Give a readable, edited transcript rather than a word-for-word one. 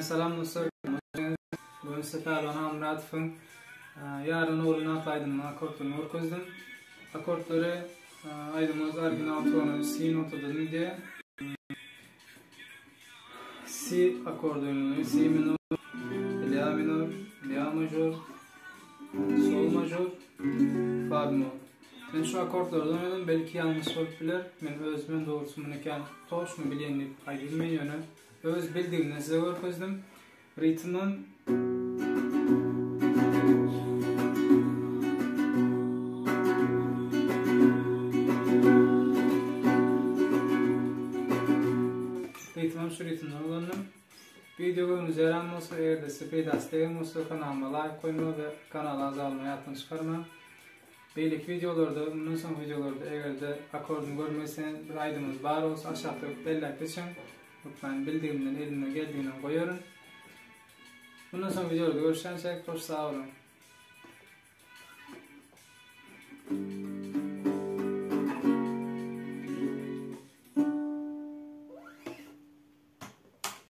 selam dostlar. Bugün sefer bana Amratov'un yarın oğluna ataydım akortunu orkozdım. Akortları aydımız orijinal tonu C notadan diye. C akordunu, C minor, La minor, La major, Sol major, Fa bemol. Ben şu akortlardan oynadım, belki yanlış olabilir. Ben özümün doğrusu buneken toş mu bilenlik aydılmayı yönü. Öz bildiğimden size orkozdım. Ritmin şu ritimden olanım. Videomun üzerine olsa eğer de size desteğim olsa kanalıma like koyma ve kanala azalmayı yapın çıkarma. Beylik videolarda, bundan sonra videolarda eğer de akordunu görmezseniz bir aydımız var olsa aşağıda bellek için ben bildiğimden elimden geldiğinden koyuyorum. Bundan sonra videolarda görüşeceğiz. Hoş sağ olun.